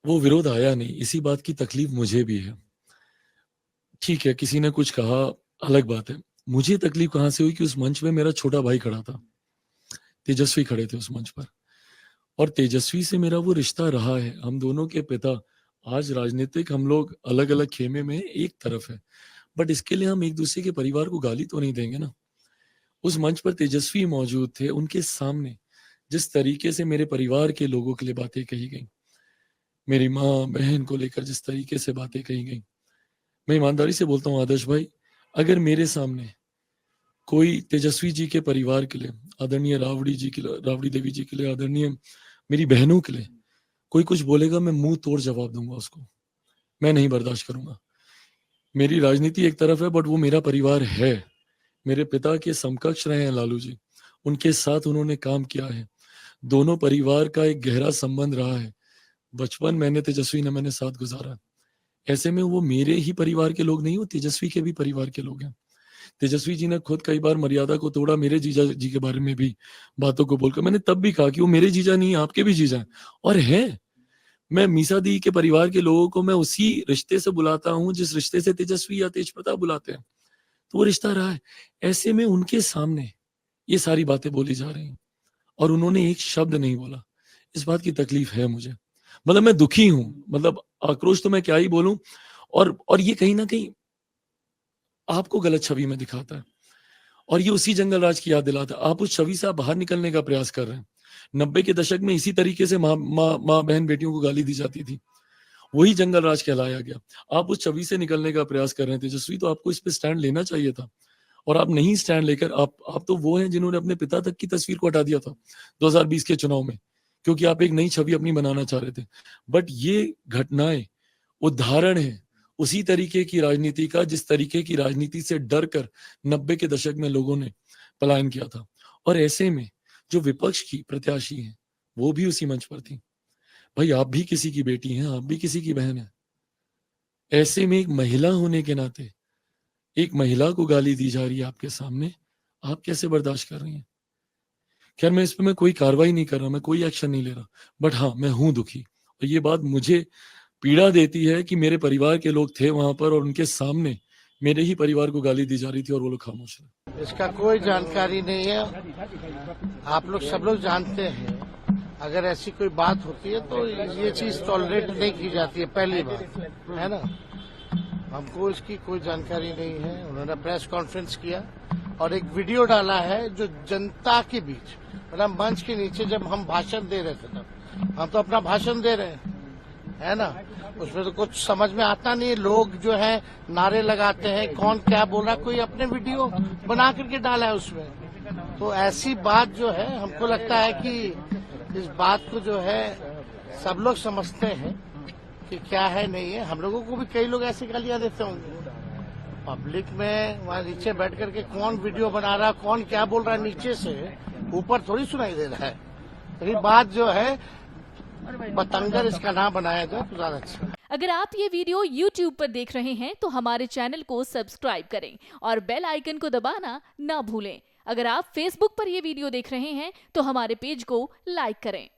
वो विरोध आया नहीं, इसी बात की तकलीफ मुझे भी है। ठीक है, किसी ने कुछ कहा, अलग बात है। मुझे तकलीफ कहाँ से हुई कि उस मंच में मेरा छोटा भाई खड़ा था, तेजस्वी खड़े थे उस मंच पर, और तेजस्वी से मेरा वो रिश्ता रहा है। हम दोनों के पिता आज राजनीतिक, हम लोग अलग अलग खेमे में एक तरफ है, बट इसके लिए हम एक दूसरे के परिवार को गाली तो नहीं देंगे ना। उस मंच पर तेजस्वी मौजूद थे, उनके सामने जिस तरीके से मेरे परिवार के लोगों के लिए बातें कही गई, मेरी माँ बहन को लेकर जिस तरीके से बातें कही गई, मैं ईमानदारी से बोलता हूँ आदर्श भाई, अगर मेरे सामने कोई तेजस्वी जी के परिवार के लिए, आदरणीय रावड़ी जी के लिए, रावड़ी देवी जी के लिए, आदरणीय मेरी बहनों के लिए कोई कुछ बोलेगा, मैं मुंह तोड़ जवाब दूंगा उसको। मैं नहीं बर्दाश्त करूंगा। मेरी राजनीति एक तरफ है, बट वो मेरा परिवार है। मेरे पिता के समकक्ष रहे हैं लालू जी, उनके साथ उन्होंने काम किया है। दोनों परिवार का एक गहरा संबंध रहा है। बचपन मैंने तेजस्वी ने मैंने साथ गुजारा। ऐसे में वो मेरे ही परिवार के लोग नहीं, वो तेजस्वी के भी परिवार के लोग हैं। तेजस्वी जी ने खुद कई बार मर्यादा को तोड़ा, मेरे जीजा जी के बारे में भी बातों को बोलकर। मैंने तब भी कहा कि वो मेरे जीजा नहीं, आपके भी जीजा हैं, और है। मैं मीसा दी के परिवार के लोगों को मैं उसी रिश्ते से बुलाता हूं जिस रिश्ते से तेजस्वी या तेजप्रताप बुलाते हैं। तो वो रिश्ता रहा है। ऐसे में उनके सामने ये सारी बातें बोली जा रही हैं और उन्होंने एक शब्द नहीं बोला। इस बात की तकलीफ है मुझे। मतलब मैं दुखी हूं, मतलब आक्रोश तो मैं क्या ही बोलूं। और ये कहीं ना कहीं आपको गलत छवि में दिखाता है, और ये उसी जंगल राज की याद दिलाता है। आप उस छवि से आप बाहर निकलने का प्रयास कर रहे हैं। 90 के दशक में इसी तरीके से माँ बहन बेटियों को गाली दी जाती थी, वही जंगल राज कहलाया गया। आप उस छवि से निकलने का प्रयास कर रहे हैं तेजस्वी, तो आपको इस पे स्टैंड लेना चाहिए था। और आप नहीं स्टैंड लेकर, आप तो वो हैं जिन्होंने अपने पिता तक की तस्वीर को हटा दिया था 2020 के चुनाव में, क्योंकि आप एक नई छवि अपनी बनाना चाह रहे थे। बट ये घटनाएं उदाहरण है उसी तरीके की राजनीति का, जिस तरीके की राजनीति से डर कर 90 के दशक में लोगों ने पलायन किया था। और ऐसे में जो विपक्ष की प्रत्याशी हैं, वो भी उसी मंच पर थी। भाई, आप भी किसी की बेटी हैं, आप भी किसी की बहन है। ऐसे में एक महिला होने के नाते एक महिला को गाली दी जा रही है आपके सामने, आप कैसे बर्दाश्त कर रही हैं? खैर, मैं इस पे मैं कोई कार्रवाई नहीं कर रहा, मैं कोई एक्शन नहीं ले रहा, बट हाँ, मैं हूं दुखी। और ये बात मुझे पीड़ा देती है कि मेरे परिवार के लोग थे वहां पर और उनके सामने मेरे ही परिवार को गाली दी जा रही थी और वो लोग खामोश रहे। इसका कोई जानकारी नहीं है। आप लोग सब लोग जानते हैं, अगर ऐसी कोई बात होती है तो ये चीज टॉलरेट नहीं की जाती है, पहली बात है ना। हमको इसकी कोई जानकारी नहीं है। उन्होंने प्रेस कॉन्फ्रेंस किया और एक वीडियो डाला है जो जनता के बीच, मतलब मंच के नीचे जब हम भाषण दे रहे थे, तब हम तो अपना भाषण दे रहे हैं, है ना। उसमें तो कुछ समझ में आता नहीं है। लोग जो है नारे लगाते हैं, कौन क्या बोल रहा है, कोई अपने वीडियो बना करके डाला है उसमें। तो ऐसी बात जो है, हमको लगता है कि इस बात को जो है सब लोग समझते हैं कि क्या है नहीं है। हम लोगों को भी कई लोग ऐसी गालियां देते होंगे पब्लिक में, वहां नीचे बैठ करके कौन वीडियो बना रहा है, कौन क्या बोल रहा है, नीचे से ऊपर थोड़ी सुनाई दे रहा है। तो ये बात जो है बतंगर इसका नाम बनाया जाए तो ज्यादा अच्छा। अगर आप ये वीडियो YouTube पर देख रहे हैं तो हमारे चैनल को सब्सक्राइब करें और बेल आइकन को दबाना ना भूलें। अगर आप Facebook पर ये वीडियो देख रहे हैं तो हमारे पेज को लाइक करें।